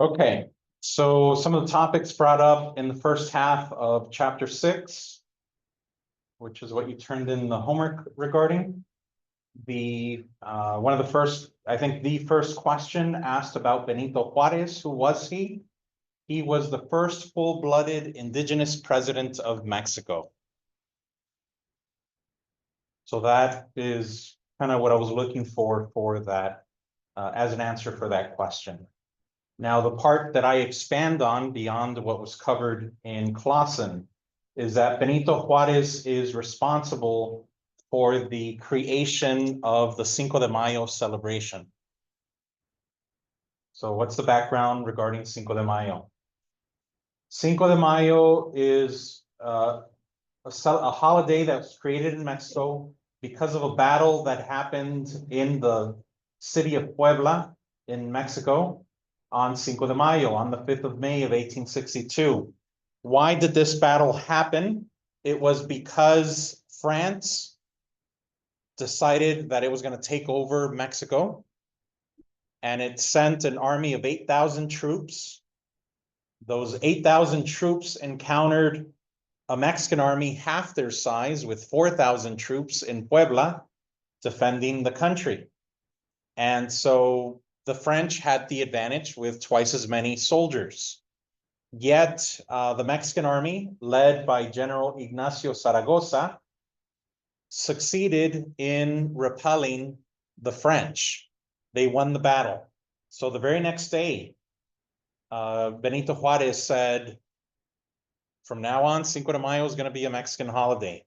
Okay, so some of the topics brought up in the first half of chapter 6, which is what you turned in the homework regarding. One of the first, I think the first question asked about Benito Juarez. Who was he? He was the first full-blooded indigenous president of Mexico. So that is kind of what I was looking for that as an answer for that question. Now, the part that I expand on beyond what was covered in Clausen is that Benito Juarez is responsible for the creation of the Cinco de Mayo celebration. So what's the background regarding Cinco de Mayo? Cinco de Mayo is a holiday that was created in Mexico because of a battle that happened in the city of Puebla in Mexico on Cinco de Mayo, on the 5th of May of 1862. Why did this battle happen? It was because France decided that it was going to take over Mexico, and it sent an army of 8,000 troops. Those 8,000 troops encountered a Mexican army half their size with 4,000 troops in Puebla defending the country. And so the French had the advantage with twice as many soldiers. Yet the Mexican army, led by General Ignacio Zaragoza, succeeded in repelling the French. They won the battle. So the very next day, Benito Juarez said, from now on, Cinco de Mayo is going to be a Mexican holiday.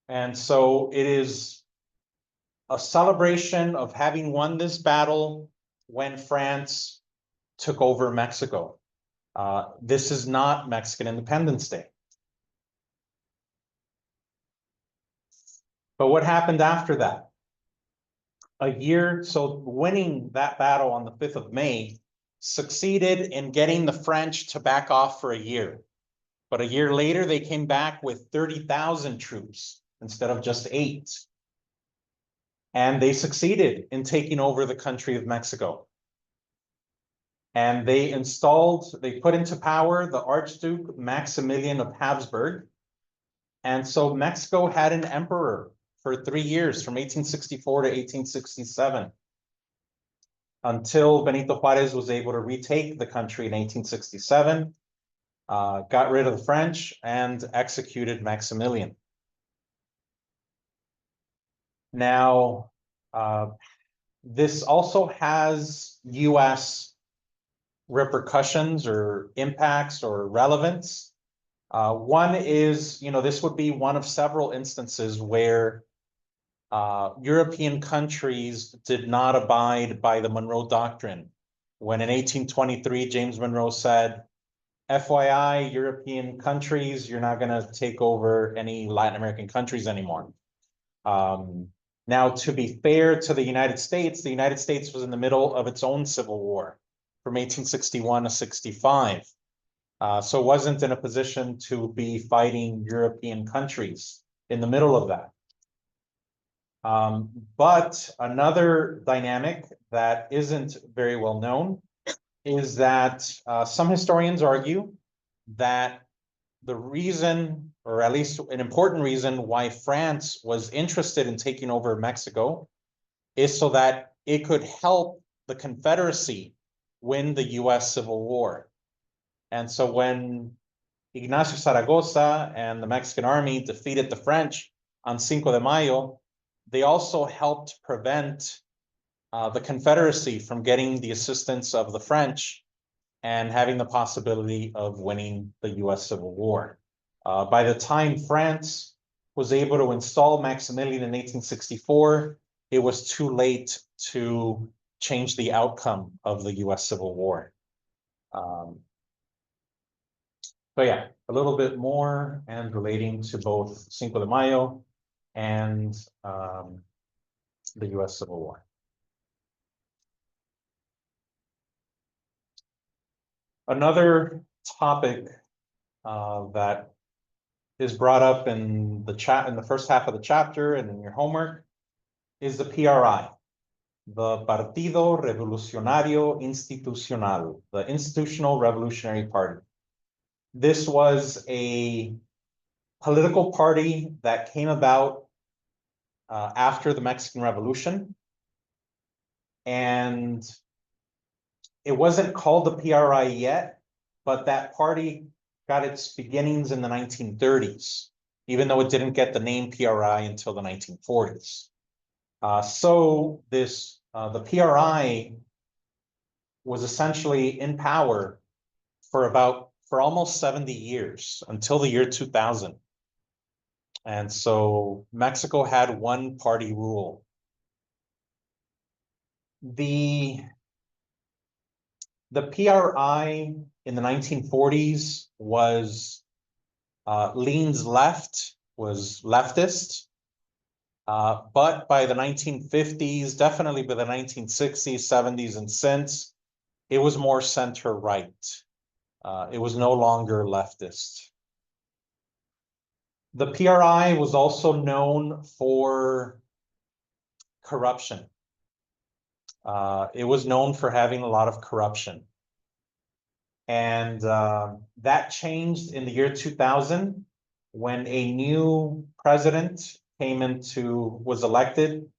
And so it is a celebration of having won this battle when France took over Mexico. This is not Mexican Independence Day. But what happened after that? So winning that battle on the 5th of May succeeded in getting the French to back off for a year. But a year later, they came back with 30,000 troops instead of just 8. And they succeeded in taking over the country of Mexico. And they put into power the Archduke Maximilian of Habsburg. And so Mexico had an emperor for 3 years, from 1864 to 1867, until Benito Juarez was able to retake the country in 1867, got rid of the French, and executed Maximilian. Now, this also has US repercussions or impacts or relevance. One is, this would be one of several instances where European countries did not abide by the Monroe Doctrine. When in 1823, James Monroe said, FYI, European countries, you're not going to take over any Latin American countries anymore. Now, to be fair to the United States was in the middle of its own civil war from 1861 to 65. So it wasn't in a position to be fighting European countries in the middle of that. But another dynamic that isn't very well known is that some historians argue that the reason, or at least an important reason, why France was interested in taking over Mexico is so that it could help the Confederacy win the US Civil War. And so when Ignacio Zaragoza and the Mexican army defeated the French on Cinco de Mayo, they also helped prevent the Confederacy from getting the assistance of the French and having the possibility of winning the US Civil War. By the time France was able to install Maximilian in 1864, it was too late to change the outcome of the US Civil War. So yeah, a little bit more and relating to both Cinco de Mayo and the US Civil War. Another topic that is brought up in the first half of the chapter and in your homework is the PRI. the Partido Revolucionario Institucional, the Institutional Revolutionary Party. This was a political party that came about after the Mexican Revolution. And it wasn't called the PRI yet, but that party got its beginnings in the 1930s, even though it didn't get the name PRI until the 1940s. So the PRI was essentially in power for almost 70 years until the year 2000. And so Mexico had one party rule. The PRI in the 1940s leans left, was leftist. But by the 1950s, definitely by the 1960s, 70s, and since, it was more center-right. It was no longer leftist. The PRI was also known for corruption. It was known for having a lot of corruption. And that changed in the year 2000 when a new president was elected.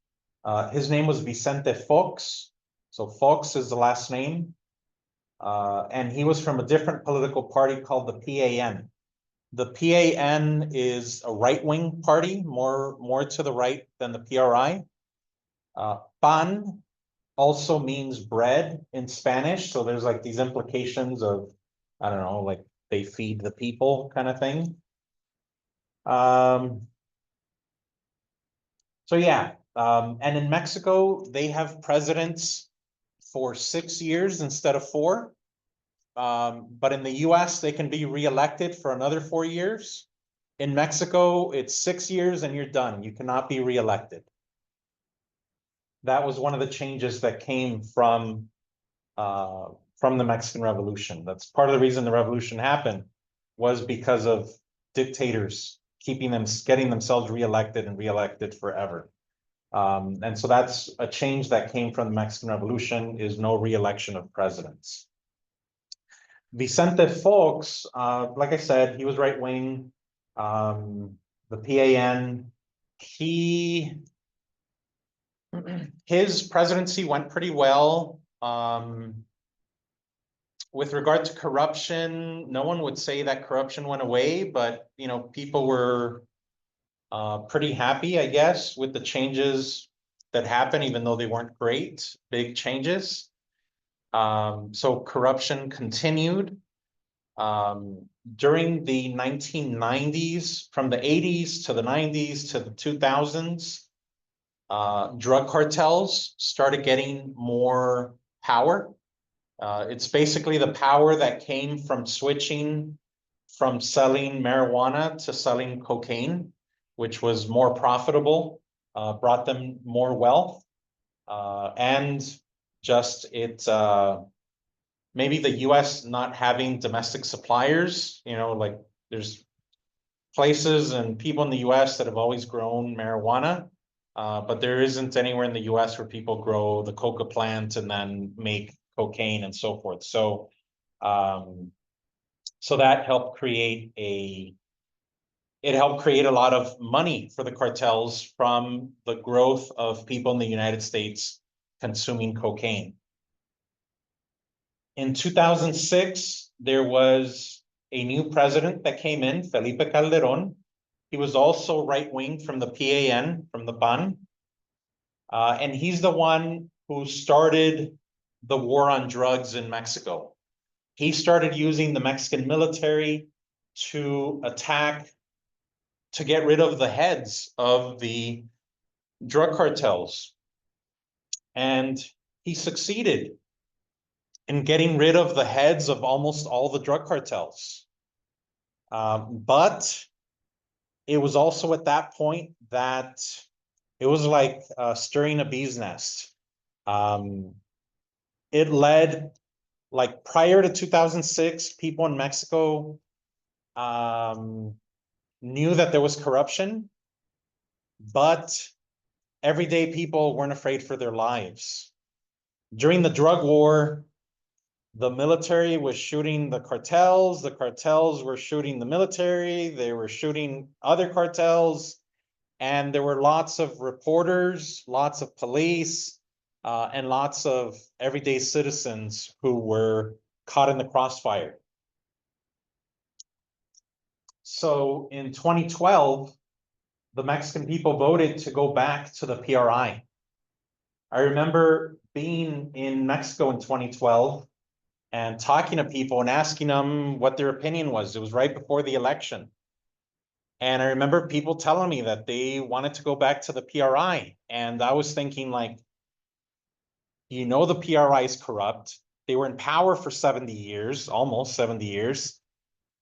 His name was Vicente Fox. So Fox is the last name. And he was from a different political party called the PAN. The PAN is a right-wing party, more to the right than the PRI. PAN also means bread in Spanish. So there's like these implications of, I don't know, like they feed the people kind of thing. So yeah, and in Mexico, they have presidents for 6 years instead of 4. But in the US, they can be reelected for another 4 years. In Mexico, it's 6 years and you're done. You cannot be reelected. That was one of the changes that came from the Mexican Revolution. That's part of the reason the revolution happened, was because of dictators getting themselves reelected and reelected forever. And so that's a change that came from the Mexican Revolution, is no reelection of presidents. Vicente Fox, like I said, he was right-wing. The PAN, his presidency went pretty well. With regard to corruption, no one would say that corruption went away, but people were pretty happy, I guess, with the changes that happened, even though they weren't great, big changes. So corruption continued. During the 1990s, from the 80s to the 90s to the 2000s, drug cartels started getting more power. It's basically the power that came from switching from selling marijuana to selling cocaine, which was more profitable, brought them more wealth, and just maybe the US not having domestic suppliers. Like there's places and people in the US that have always grown marijuana, but there isn't anywhere in the US where people grow the coca plant and then make cocaine and so forth. So that helped create a lot of money for the cartels from the growth of people in the United States consuming cocaine. In 2006, there was a new president that came in, Felipe Calderón. He was also right-wing from the PAN, from the PAN. And he's the one who started the war on drugs in Mexico. He started using the Mexican military to get rid of the heads of the drug cartels. And he succeeded in getting rid of the heads of almost all the drug cartels. But it was also at that point that it was like stirring a bee's nest. It led, like prior to 2006, people in Mexico knew that there was corruption, but everyday people weren't afraid for their lives. During the drug war, the military was shooting the cartels were shooting the military, they were shooting other cartels, and there were lots of reporters, lots of police, and lots of everyday citizens who were caught in the crossfire. So in 2012, the Mexican people voted to go back to the PRI. I remember being in Mexico in 2012 and talking to people and asking them what their opinion was. It was right before the election. And I remember people telling me that they wanted to go back to the PRI. And I was thinking, like, you know, the PRI is corrupt. They were in power for 70 years, almost 70 years.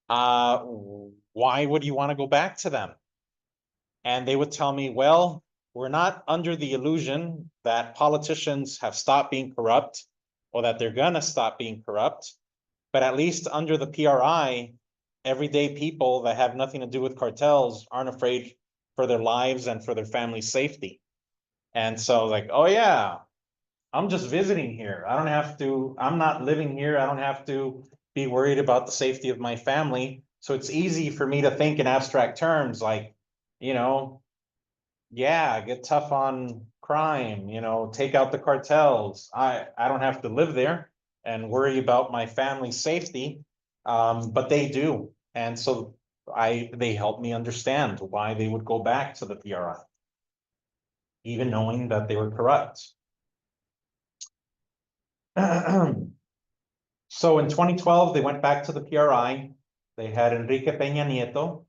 Why would you want to go back to them? And they would tell me, well, we're not under the illusion that politicians have stopped being corrupt or that they're gonna stop being corrupt, but at least under the PRI, everyday people that have nothing to do with cartels aren't afraid for their lives and for their family's safety. And so like, oh yeah, I'm just visiting here. I'm not living here. I don't have to be worried about the safety of my family. So it's easy for me to think in abstract terms, like, you know, yeah, get tough on crime, you know, take out the cartels. I don't have to live there and worry about my family's safety. But they do. And so they help me understand why they would go back to the PRI, even knowing that they were corrupt. So in 2012, they went back to the PRI. They had Enrique Peña Nieto.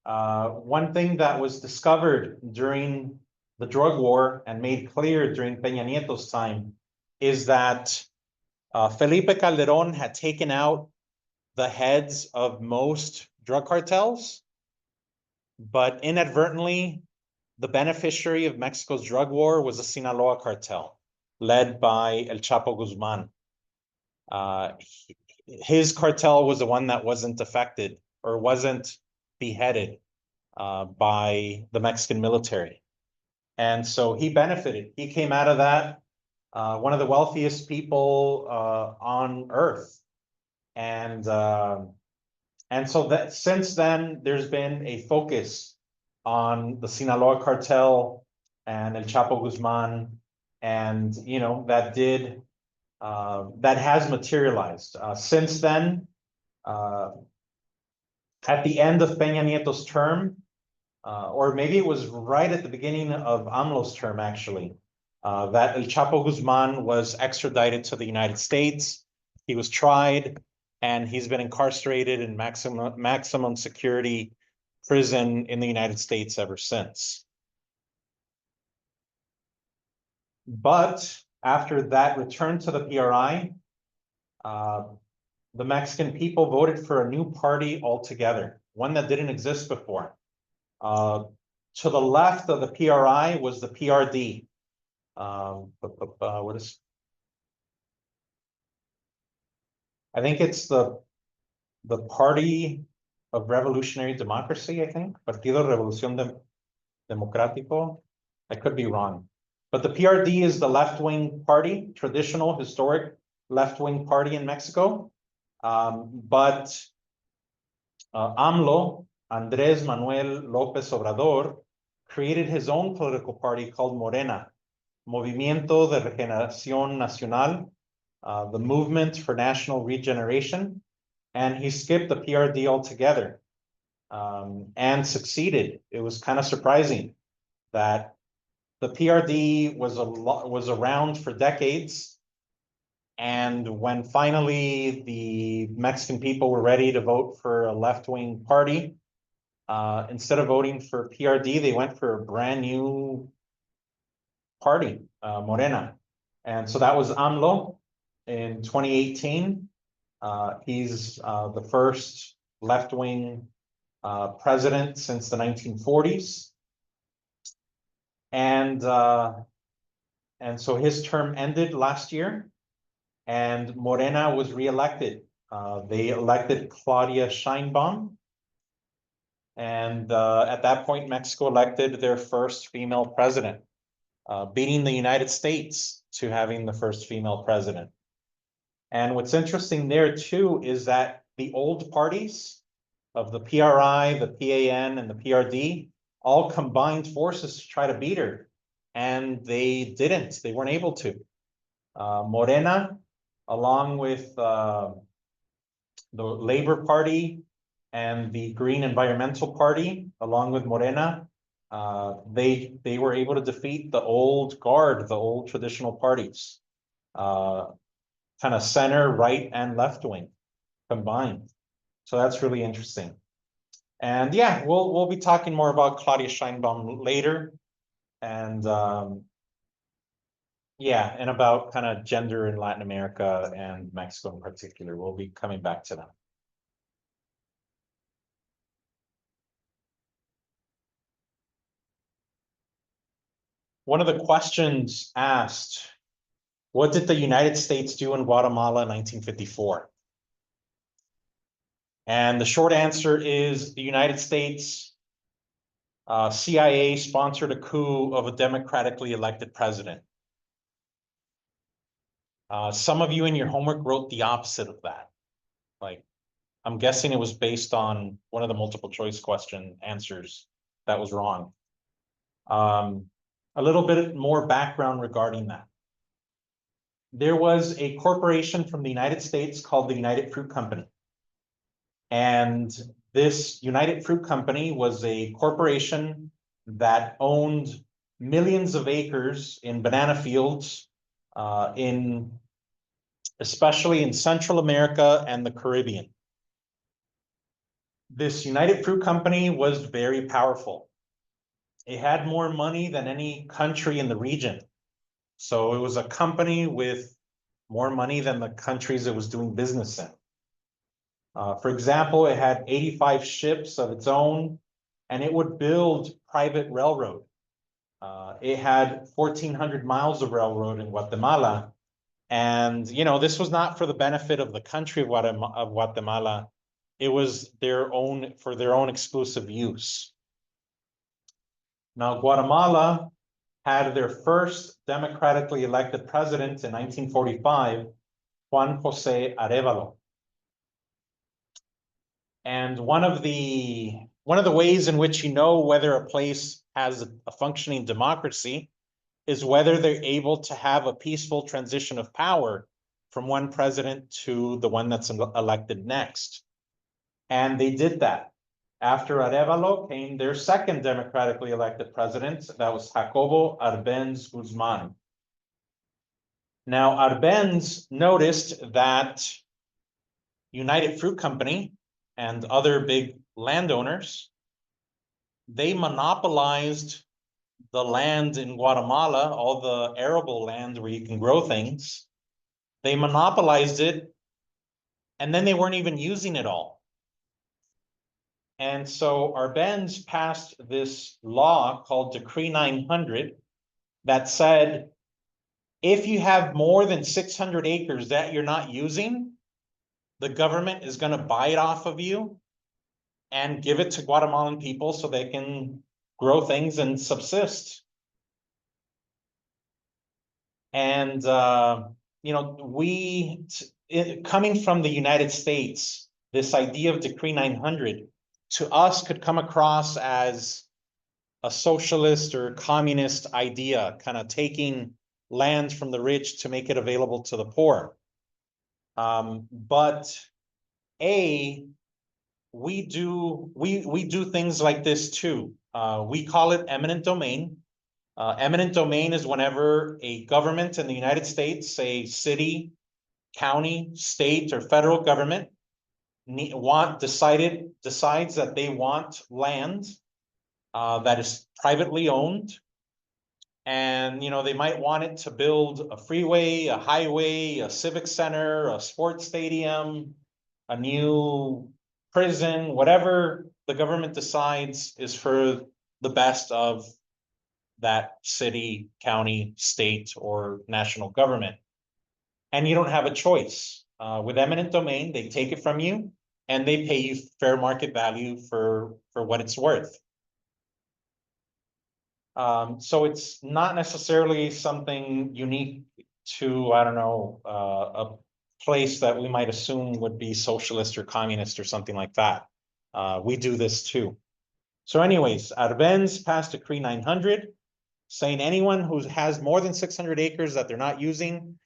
One thing that was discovered during the drug war and made clear during Peña Nieto's time is that Felipe Calderón had taken out the heads of most drug cartels, but inadvertently, the beneficiary of Mexico's drug war was the Sinaloa cartel, led by El Chapo Guzman. His cartel was the one that wasn't affected or wasn't beheaded by the Mexican military. And so he benefited. He came out of that, one of the wealthiest people on earth. And so that since then, there's been a focus on the Sinaloa cartel and El Chapo Guzman. And, you know, that has materialized. Since then, at the end of Peña Nieto's term, or maybe it was right at the beginning of AMLO's term, actually, that El Chapo Guzman was extradited to the United States. He was tried, and he's been incarcerated in maximum security prison in the United States ever since. But after that return to the PRI, the Mexican people voted for a new party altogether, one that didn't exist before. To the left of the PRI was the PRD. What is? I think it's the Party of Revolutionary Democracy, I think. Partido Revolución Democrático. I could be wrong. But the PRD is the left-wing party, traditional, historic left-wing party in Mexico. But AMLO, Andrés Manuel López Obrador, created his own political party called Morena, Movimiento de Regeneración Nacional, the Movement for National Regeneration, and he skipped the PRD altogether and succeeded. It was kind of surprising that the PRD was around for decades, and when finally the Mexican people were ready to vote for a left-wing party, instead of voting for PRD, they went for a brand new party, Morena. And so that was AMLO in 2018. He's the first left-wing president since the 1940s. And so his term ended last year, and Morena was reelected. They elected Claudia Sheinbaum. And at that point, Mexico elected their first female president. beating the United States to having the first female president. And what's interesting there too is that the old parties of the PRI, the PAN, and the PRD all combined forces to try to beat her. And they didn't, they weren't able to. Morena, along with the Labor Party and the Green Environmental Party, along with Morena, they were able to defeat the old guard, the old traditional parties, kind of center, right, and left wing combined. So that's really interesting. And yeah, we'll be talking more about Claudia Sheinbaum later, and yeah, and about kind of gender in Latin America and Mexico in particular. We'll be coming back to that. One of the questions asked, what did the United States do in Guatemala in 1954? And the short answer is the United States CIA sponsored a coup of a democratically elected president. Some of you in your homework wrote the opposite of that. Like, I'm guessing it was based on one of the multiple choice question answers that was wrong. A little bit more background regarding that. There was a corporation from the United States called the United Fruit Company. And this United Fruit Company was a corporation that owned millions of acres in banana fields, especially in Central America and the Caribbean. This United Fruit Company was very powerful. It had more money than any country in the region. So it was a company with more money than the countries it was doing business in. For example, it had 85 ships of its own, and it would build private railroad. It had 1,400 miles of railroad in Guatemala. And, you know, this was not for the benefit of the country of Guatemala. It was for their own exclusive use. Now, Guatemala had their first democratically elected president in 1945, Juan José Arevalo. And one of the ways in which you know whether a place has a functioning democracy is whether they're able to have a peaceful transition of power from one president to the one that's elected next. And they did that. After Arevalo came their second democratically elected president, that was Jacobo Arbenz Guzman. Now, Arbenz noticed that United Fruit Company and other big landowners, they monopolized the land in Guatemala, all the arable land where you can grow things. They monopolized it, and then they weren't even using it all. And so Arbenz passed this law called Decree 900 that said, if you have more than 600 acres that you're not using, the government is going to buy it off of you and give it to Guatemalan people so they can grow things and subsist. And, you know, coming from the United States, this idea of Decree 900 to us could come across as a socialist or communist idea, kind of taking land from the rich to make it available to the poor. But we do things like this too. We call it eminent domain. Eminent domain is whenever a government in the United States, say city, county, state, or federal government, decides that they want land that is privately owned, and you know they might want it to build a freeway, a highway, a civic center, a sports stadium, a new prison, whatever the government decides is for the best of that city, county, state, or national government. And you don't have a choice. With eminent domain, they take it from you and they pay you fair market value for what it's worth. So it's not necessarily something unique to, I don't know, a place that we might assume would be socialist or communist or something like that. We do this too. So anyways, Arbenz passed Decree 900, saying anyone who has more than 600 acres that they're not using,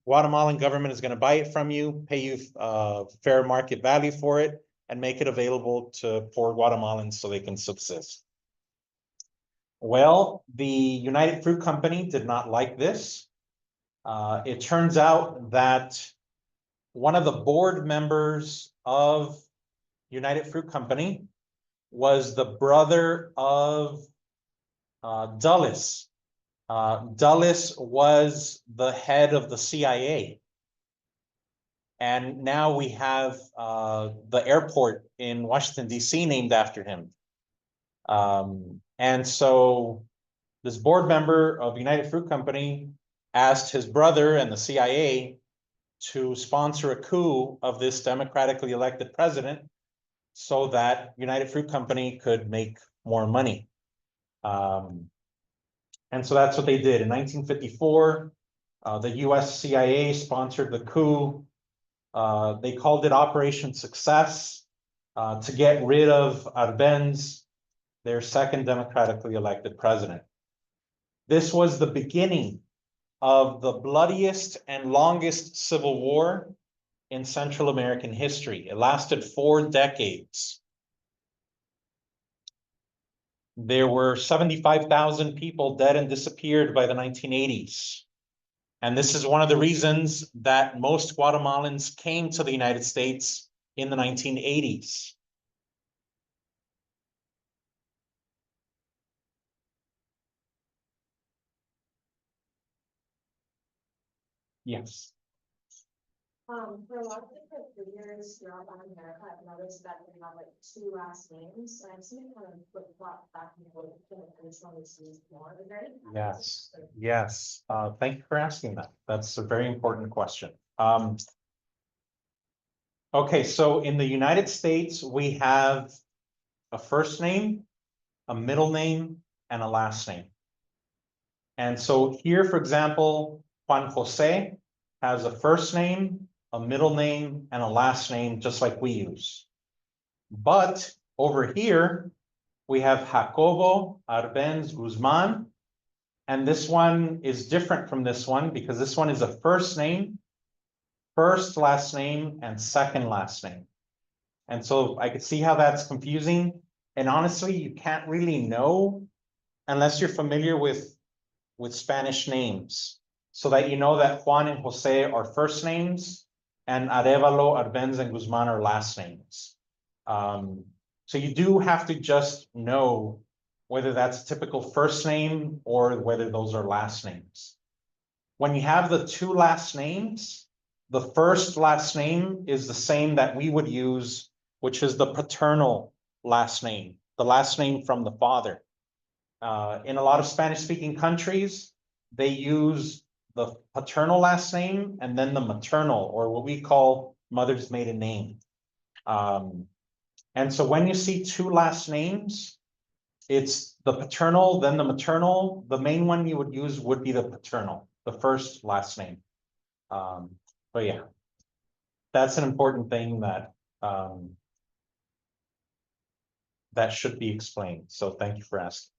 Guatemalan government is going to buy it from you, pay you fair market value for it, and make it available to poor Guatemalans so they can subsist. Well, the United Fruit Company did not like this. It turns out that one of the board members of United Fruit Company was the brother of Dulles. Dulles was the head of the CIA. And now we have the airport in Washington, D.C. named after him. And so this board member of United Fruit Company asked his brother and the CIA to sponsor a coup of this democratically elected president so that United Fruit Company could make more money. And so that's what they did. In 1954, the US CIA sponsored the coup. They called it Operation Success to get rid of Arbenz, their second democratically elected president. This was the beginning of the bloodiest and longest civil war in Central American history. It lasted 4 decades. There were 75,000 people dead and disappeared by the 1980s. And this is one of the reasons that most Guatemalans came to the United States in the 1980s. Yes. For a lot of different figures throughout Latin America, I've noticed that they have like 2 last names, and I've seen it kind of flip-flop back and forth, which one is used more, right? Yes, yes. Thank you for asking that. That's a very important question. Okay, so in the United States, we have a first name, a middle name, and a last name. And so here, for example, Juan Jose has a first name, a middle name, and a last name, just like we use. But over here, we have Jacobo Arbenz Guzman. And this one is different from this one because this one is a first name, first last name, and second last name. And so I could see how that's confusing. And honestly, you can't really know unless you're familiar with Spanish names, so that you know that Juan and Jose are first names and Arevalo, Arbenz, and Guzman are last names. So you do have to just know whether that's a typical first name or whether those are last names. When you have the 2 last names, the first last name is the same that we would use, which is the paternal last name, the last name from the father. In a lot of Spanish-speaking countries, they use the paternal last name and then the maternal, or what we call mother's maiden name. And so when you see 2 last names, it's the paternal, then the maternal. The main one you would use would be the paternal, the first last name. But yeah, that's an important thing that that should be explained. So thank you for asking.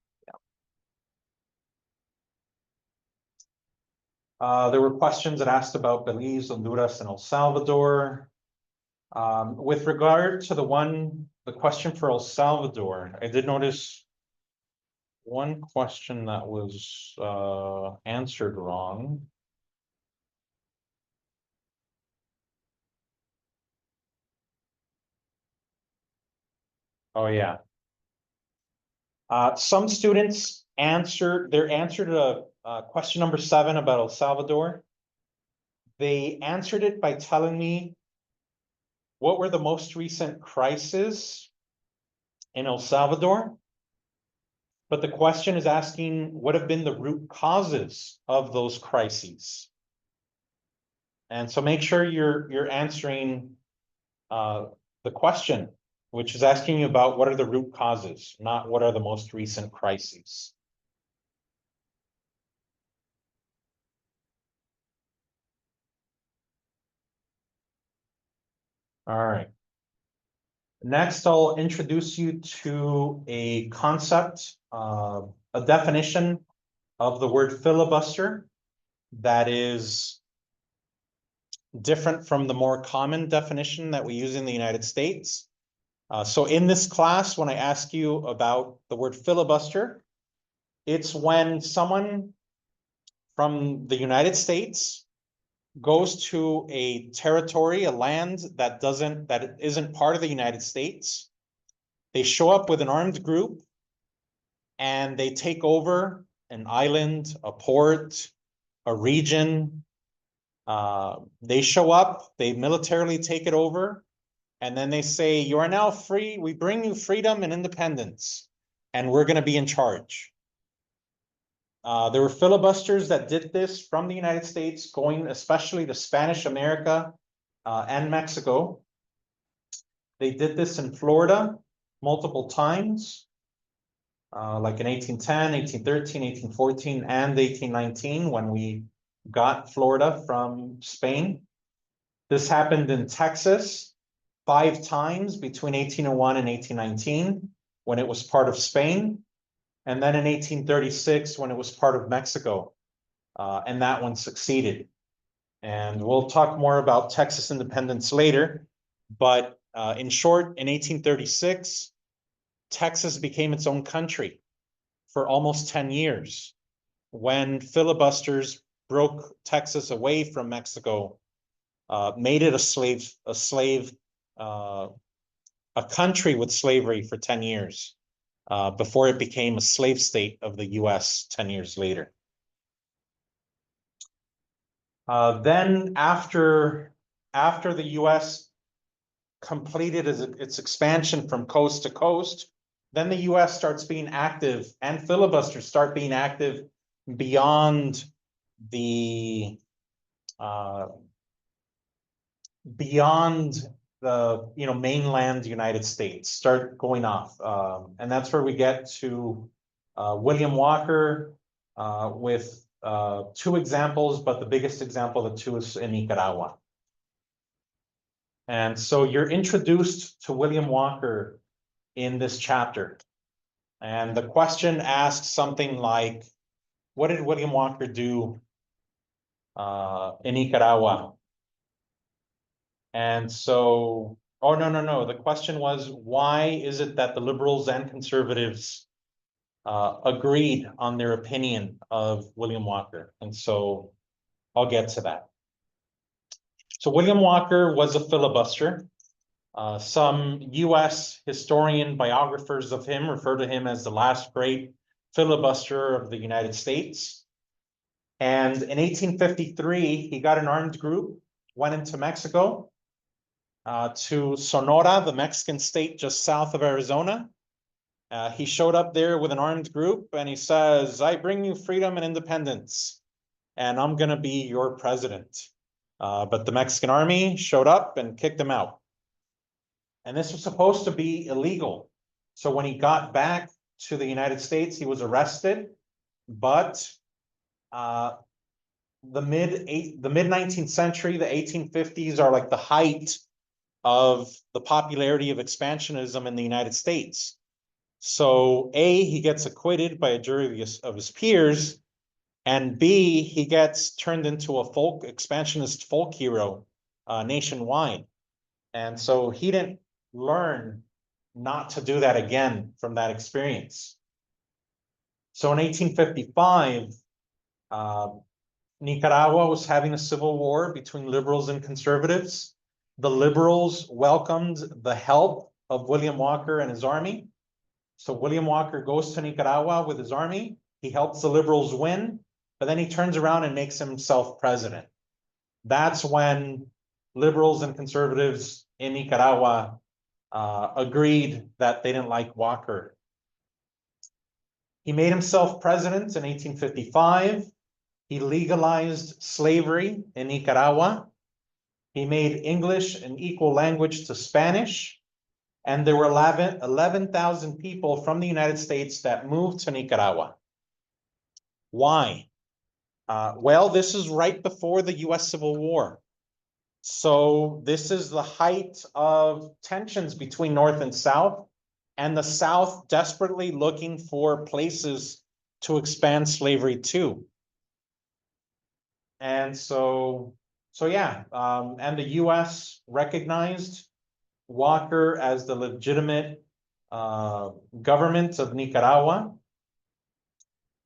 There were questions that asked about Belize, Honduras, and El Salvador. With regard to the question for El Salvador, I did notice one question that was answered wrong. Oh yeah. Some students answered to question number 7 about El Salvador. They answered it by telling me what were the most recent crises in El Salvador. But the question is asking what have been the root causes of those crises. And so make sure you're answering the question, which is asking you about what are the root causes, not what are the most recent crises. All right. Next, I'll introduce you to a concept, a definition of the word filibuster that is different from the more common definition that we use in the United States. So in this class, when I ask you about the word filibuster, it's when someone from the United States goes to a territory, a land that isn't part of the United States. They show up with an armed group and they take over an island, a port, a region. They show up, they militarily take it over, and then they say, you are now free. We bring you freedom and independence, and we're going to be in charge. There were filibusters that did this from the United States, going especially to Spanish America and Mexico. They did this in Florida multiple times, like in 1810, 1813, 1814, and 1819, when we got Florida from Spain. This happened in Texas 5 times between 1801 and 1819, when it was part of Spain. And then in 1836, when it was part of Mexico, and that one succeeded. And we'll talk more about Texas independence later. But in short, in 1836, Texas became its own country for almost 10 years, when filibusters broke Texas away from Mexico, made it a country with slavery for 10 years. Before it became a slave state of the US 10 years later. Then after the US completed its expansion from coast to coast, then the US starts being active, and filibusters start being active beyond the mainland United States, start going off. And that's where we get to William Walker with 2 examples, but the biggest example of the 2 is in Nicaragua. And so you're introduced to William Walker in this chapter. And the question asks something like, what did William Walker do in Nicaragua? And so, oh, no. The question was, why is it that the liberals and conservatives agreed on their opinion of William Walker? And so I'll get to that. So William Walker was a filibuster. Some US historian biographers of him refer to him as the last great filibuster of the United States. And in 1853, he got an armed group, went into Mexico, to Sonora, the Mexican state just south of Arizona. He showed up there with an armed group and he says, I bring you freedom and independence, and I'm going to be your president. But the Mexican army showed up and kicked him out. And this was supposed to be illegal. So when he got back to the United States, he was arrested. But the mid-19th century, the 1850s, are like the height of the popularity of expansionism in the United States. So A, he gets acquitted by a jury of his peers, and B, he gets turned into a expansionist folk hero nationwide. And so he didn't learn not to do that again from that experience. So in 1855, Nicaragua was having a civil war between liberals and conservatives. The liberals welcomed the help of William Walker and his army. So William Walker goes to Nicaragua with his army. He helps the liberals win, but then he turns around and makes himself president. That's when liberals and conservatives in Nicaragua agreed that they didn't like Walker. He made himself president in 1855. He legalized slavery in Nicaragua. He made English an equal language to Spanish. And there were 11,000 people from the United States that moved to Nicaragua. Why? Well, this is right before the US Civil War. So this is the height of tensions between North and South, and the South desperately looking for places to expand slavery to. And so yeah, and the US recognized Walker as the legitimate government of Nicaragua.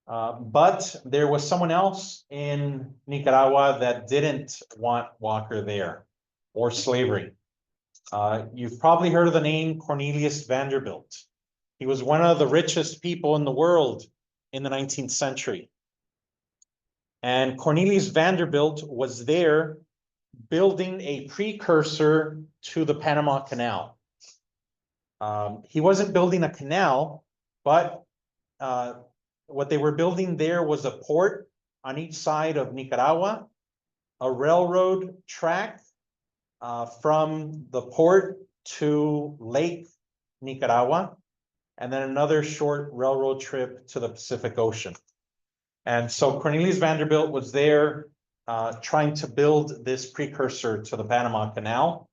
But there was someone else in Nicaragua that didn't want Walker there or slavery. You've probably heard of the name Cornelius Vanderbilt. He was one of the richest people in the world in the 19th century. And Cornelius Vanderbilt was there building a precursor to the Panama Canal. He wasn't building a canal, but what they were building there was a port on each side of Nicaragua, a railroad track from the port to Lake Nicaragua, and then another short railroad trip to the Pacific Ocean. And so Cornelius Vanderbilt was there trying to build this precursor to the Panama Canal.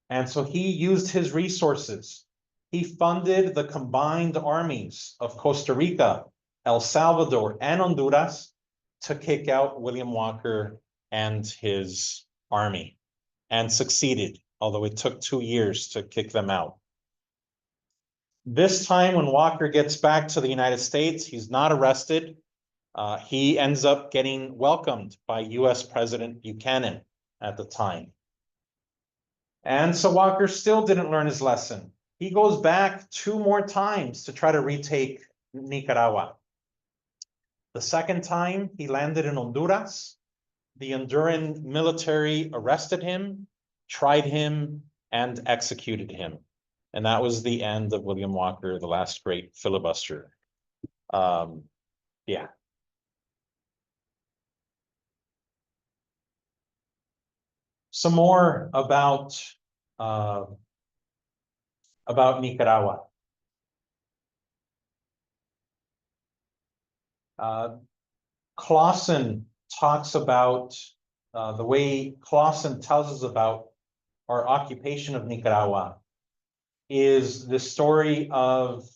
And so he used his resources. He funded the combined armies of Costa Rica, El Salvador, and Honduras to kick out William Walker and his army, and succeeded, although it took 2 years to kick them out. This time when Walker gets back to the United States, he's not arrested. He ends up getting welcomed by US President Buchanan at the time. And so Walker still didn't learn his lesson. He goes back 2 more times to try to retake Nicaragua. The second time he landed in Honduras. The Honduran military arrested him, tried him, and executed him. And that was the end of William Walker, the last great filibuster. Yeah. Some more about Nicaragua. Clausen talks about the way Clausen tells us about our occupation of Nicaragua is the story of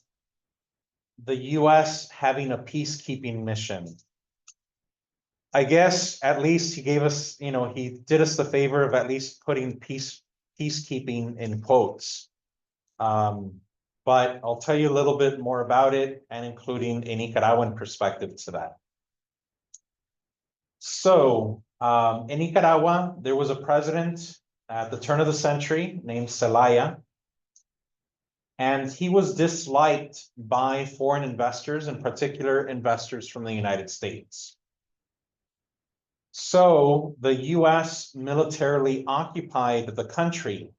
the US having a peacekeeping mission. I guess at least he gave us, he did us the favor of at least putting peacekeeping in quotes. But I'll tell you a little bit more about it and including a Nicaraguan perspective to that. So in Nicaragua, there was a president at the turn of the century named Zelaya. And he was disliked by foreign investors, in particular investors from the United States. So the US militarily occupied the country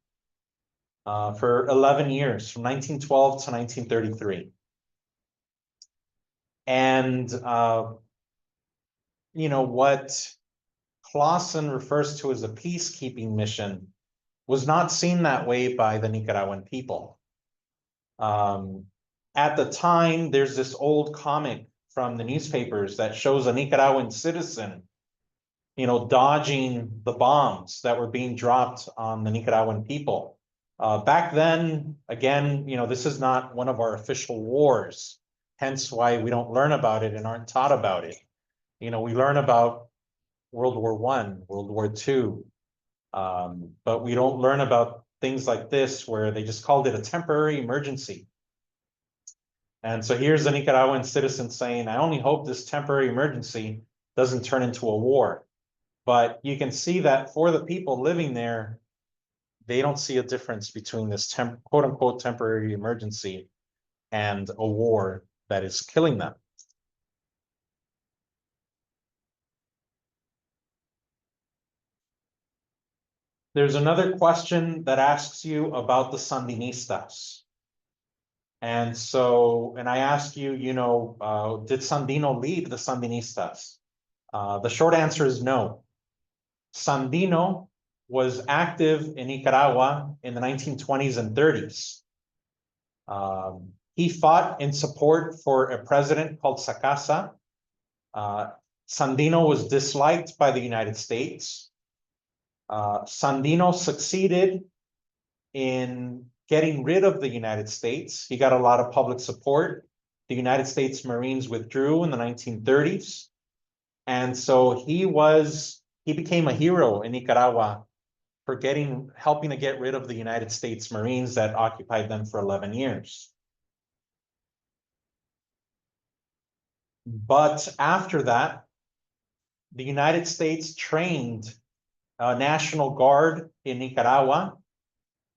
for 11 years, from 1912 to 1933. And, what Clausen refers to as a peacekeeping mission was not seen that way by the Nicaraguan people. At the time, there's this old comic from the newspapers that shows a Nicaraguan citizen, dodging the bombs that were being dropped on the Nicaraguan people. Back then, again, this is not one of our official wars, hence why we don't learn about it and aren't taught about it. We learn about World War I, World War II, but we don't learn about things like this where they just called it a temporary emergency. And so here's a Nicaraguan citizen saying, I only hope this temporary emergency doesn't turn into a war. But you can see that for the people living there, they don't see a difference between this quote unquote temporary emergency and a war that is killing them. There's another question that asks you about the Sandinistas. And I ask you, did Sandino lead the Sandinistas? The short answer is no. Sandino was active in Nicaragua in the 1920s and 30s. He fought in support for a president called Sacasa. Sandino was disliked by the United States. Sandino succeeded in getting rid of the United States. He got a lot of public support. The United States Marines withdrew in the 1930s. And so he became a hero in Nicaragua for helping to get rid of the United States Marines that occupied them for 11 years. But after that, the United States trained a National Guard in Nicaragua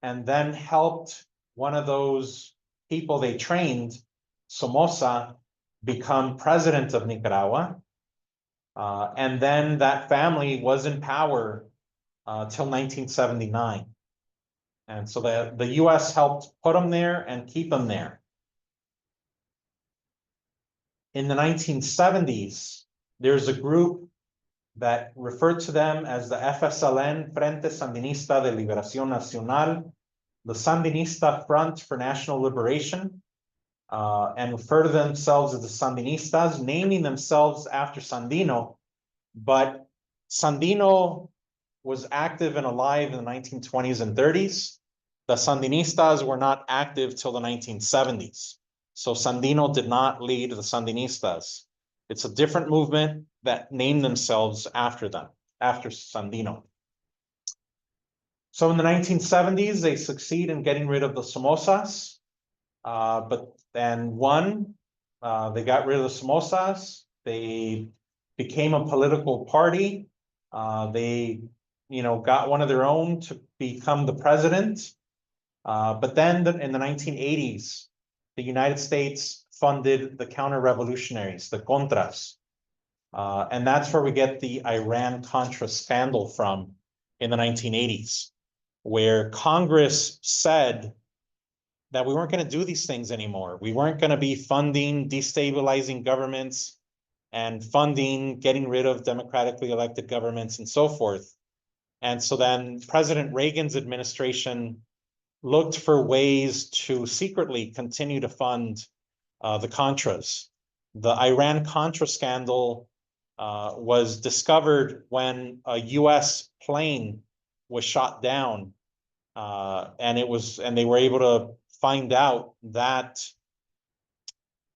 and then helped one of those people they trained, Somoza, become president of Nicaragua. And then that family was in power till 1979. And so the US helped put them there and keep them there. In the 1970s, there's a group that referred to them as the FSLN, Frente Sandinista de Liberación Nacional, the Sandinista Front for National Liberation, and refer to themselves as the Sandinistas, naming themselves after Sandino. But Sandino was active and alive in the 1920s and 30s. The Sandinistas were not active till the 1970s. So Sandino did not lead the Sandinistas. It's a different movement that named themselves after them, after Sandino. So in the 1970s, they succeed in getting rid of the Somozas. But then they got rid of the Somozas. They became a political party. They, got one of their own to become the president. But then in the 1980s, the United States funded the counter-revolutionaries, the CONTRAS. And that's where we get the Iran-Contra scandal from in the 1980s, where Congress said that we weren't going to do these things anymore. We weren't going to be funding destabilizing governments and funding getting rid of democratically elected governments and so forth. And so then President Reagan's administration looked for ways to secretly continue to fund the Contras. The Iran-Contra scandal was discovered when a US plane was shot down, and they were able to find out that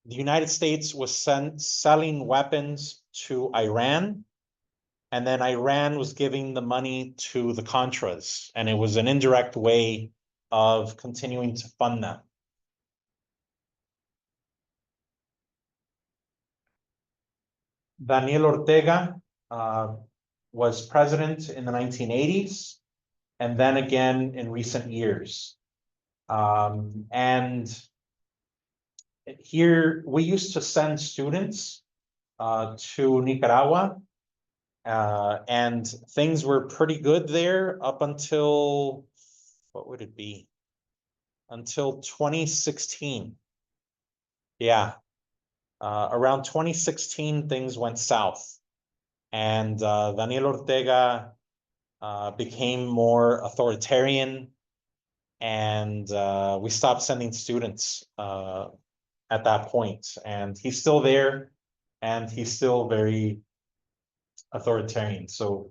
the United States was selling weapons to Iran, and then Iran was giving the money to the Contras, and it was an indirect way of continuing to fund them. Daniel Ortega was president in the 1980s, and then again in recent years. And here we used to send students to Nicaragua, and things were pretty good there up until, what would it be? Until 2016. Yeah. Around 2016, things went south, and Daniel Ortega became more authoritarian, and we stopped sending students at that point. And he's still there, and he's still very authoritarian. So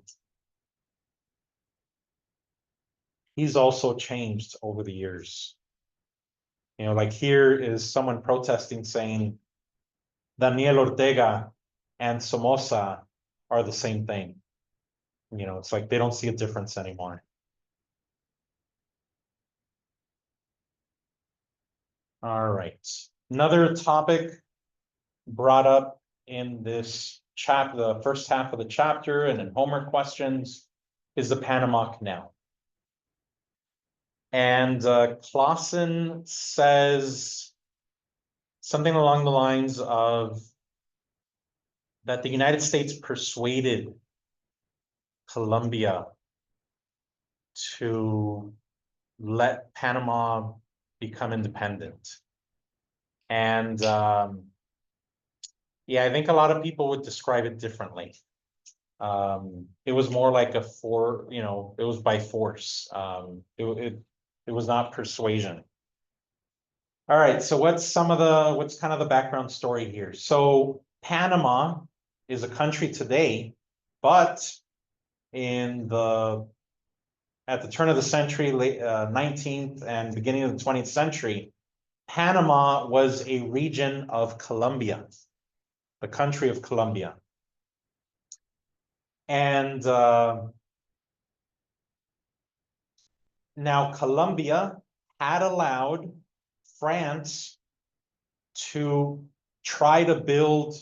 he's also changed over the years. Like here is someone protesting saying Daniel Ortega and Somoza are the same thing. It's like they don't see a difference anymore. All right. Another topic brought up in this chapter, the first half of the chapter, and in homework questions, is the Panama Canal. And Clausen says something along the lines of that the United States persuaded Colombia to let Panama become independent. And yeah, I think a lot of people would describe it differently. It was more like it was by force. It was not persuasion. All right, so what's kind of the background story here? So Panama is a country today, but in the at the turn of the century, late 19th and beginning of the 20th century, Panama was a region of Colombia, the country of Colombia. And now Colombia had allowed France to try to build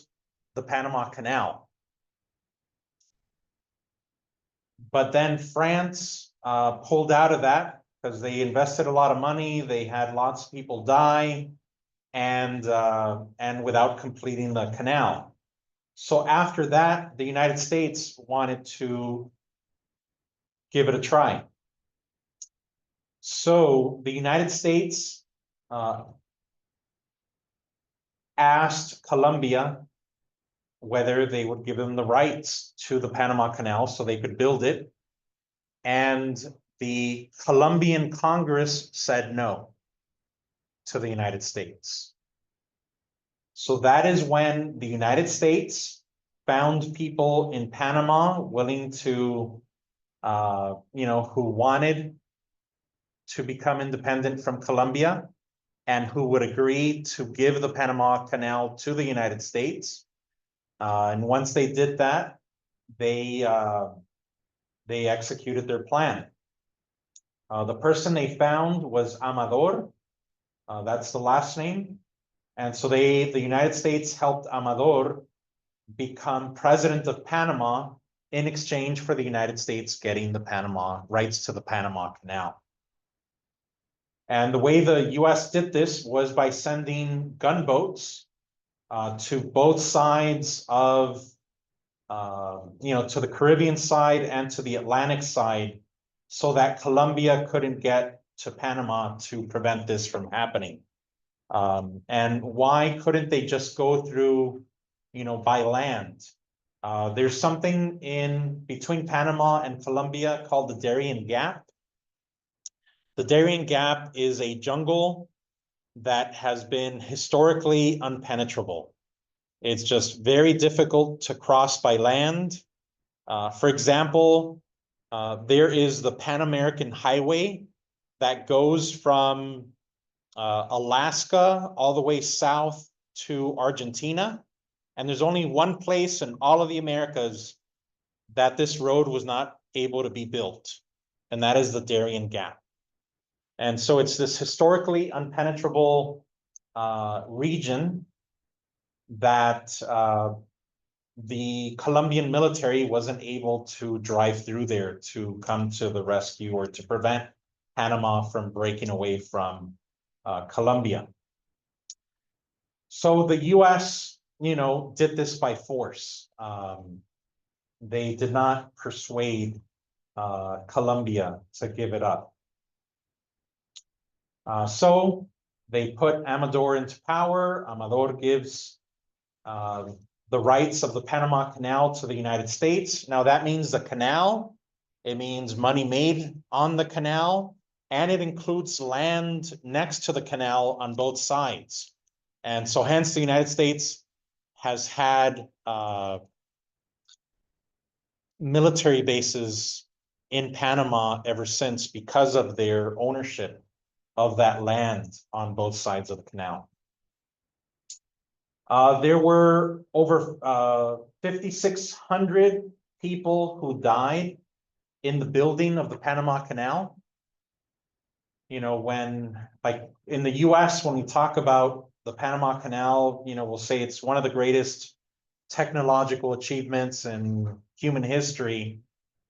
the Panama Canal. But then France pulled out of that because they invested a lot of money. They had lots of people die, and without completing the canal. So after that, the United States wanted to give it a try. So the United States asked Colombia whether they would give them the rights to the Panama Canal so they could build it. And the Colombian Congress said no to the United States. So that is when the United States found people in Panama willing to, who wanted to become independent from Colombia and who would agree to give the Panama Canal to the United States. And once they did that, they executed their plan. The person they found was Amador. That's the last name. And so the United States helped Amador become president of Panama in exchange for the United States getting the Panama rights to the Panama Canal. And the way the US did this was by sending gunboats to both sides of, to the Caribbean side and to the Atlantic side, so that Colombia couldn't get to Panama to prevent this from happening. And why couldn't they just go through, by land? There's something in between Panama and Colombia called the Darien Gap. The Darien Gap is a jungle that has been historically unpenetrable. It's just very difficult to cross by land. For example, there is the Pan American Highway that goes from Alaska all the way south to Argentina. And there's only one place in all of the Americas that this road was not able to be built, and that is the Darien Gap. And so it's this historically unpenetrable region that the Colombian military wasn't able to drive through there to come to the rescue or to prevent Panama from breaking away from Colombia. So the US, did this by force. They did not persuade Colombia to give it up. So they put Amador into power. Amador gives the rights of the Panama Canal to the United States. Now that means the canal, it means money made on the canal, and it includes land next to the canal on both sides. And so hence the United States has had military bases in Panama ever since because of their ownership of that land on both sides of the canal. There were over 5,600 people who died in the building of the Panama Canal. When, like in the US, when we talk about the Panama Canal, we'll say it's one of the greatest technological achievements in human history,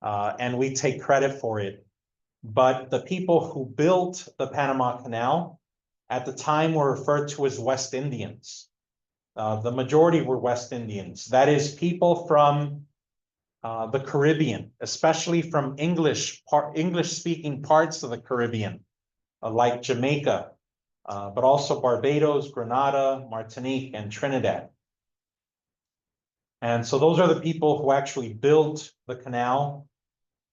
and we take credit for it. But the people who built the Panama Canal at the time were referred to as West Indians. The majority were West Indians. That is, people from the Caribbean, especially from English-speaking parts of the Caribbean, like Jamaica, but also Barbados, Grenada, Martinique, and Trinidad. And so those are the people who actually built the canal.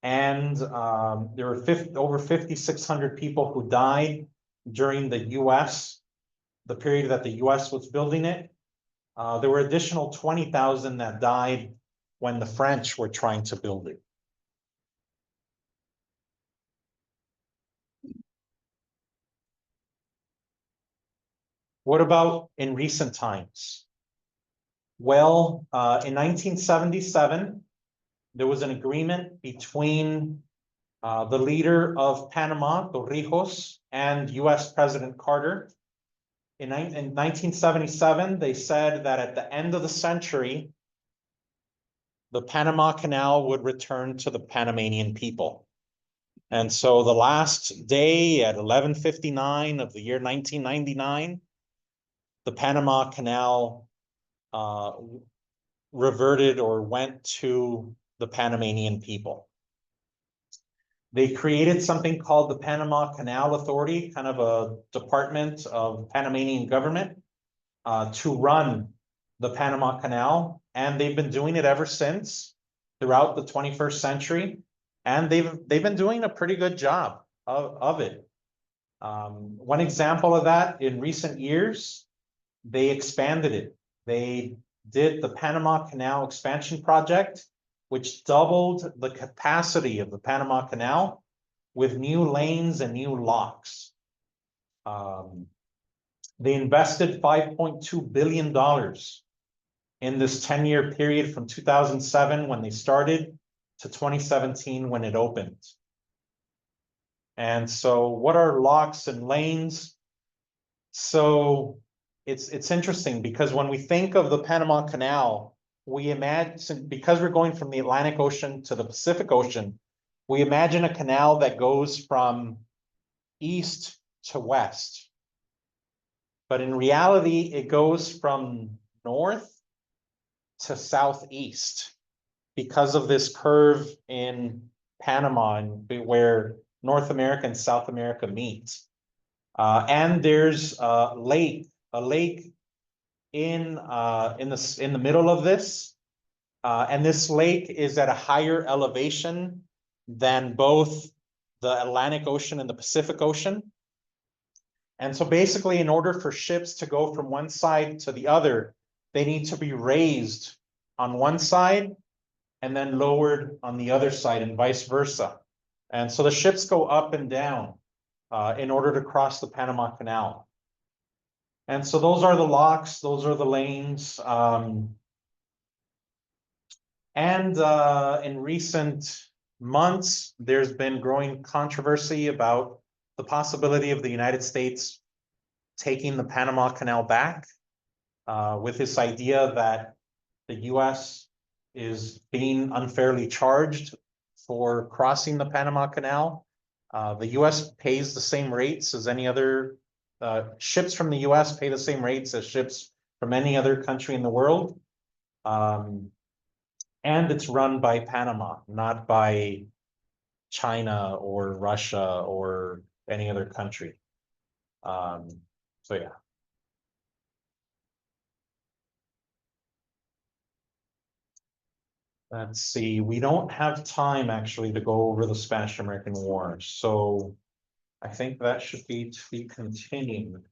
And there were over 5,600 people who died during the period that the US was building it. There were additional 20,000 that died when the French were trying to build it. What about in recent times? Well, in 1977, there was an agreement between the leader of Panama, Torrijos, and US President Carter. In 1977, they said that at the end of the century, the Panama Canal would return to the Panamanian people. And so the last day at 11:59 of the year 1999, the Panama Canal reverted or went to the Panamanian people. They created something called the Panama Canal Authority, kind of a department of Panamanian government, to run the Panama Canal. And they've been doing it ever since, throughout the 21st century. And they've been doing a pretty good job of it. One example of that, in recent years, they expanded it. They did the Panama Canal expansion project, which doubled the capacity of the Panama Canal with new lanes and new locks. They invested $5.2 billion in this 10-year period from 2007 when they started to 2017 when it opened. And so what are locks and lanes? So it's interesting because when we think of the Panama Canal, we imagine, because we're going from the Atlantic Ocean to the Pacific Ocean, we imagine a canal that goes from east to west. But in reality, it goes from north to southeast because of this curve in Panama and where North America and South America meet. And there's a lake in the middle of this, and this lake is at a higher elevation than both the Atlantic Ocean and the Pacific Ocean. And so basically, in order for ships to go from one side to the other, they need to be raised on one side and then lowered on the other side and vice versa. And so the ships go up and down in order to cross the Panama Canal. And so those are the locks, those are the lanes. In recent months, there's been growing controversy about the possibility of the United States taking the Panama Canal back, with this idea that the US is being unfairly charged for crossing the Panama Canal. The US pays the same rates as any other, ships from the US pay the same rates as ships from any other country in the world. And it's run by Panama, not by China or Russia or any other country. So yeah. Let's see, we don't have time actually to go over the Spanish-American War, so I think that should be to be continued.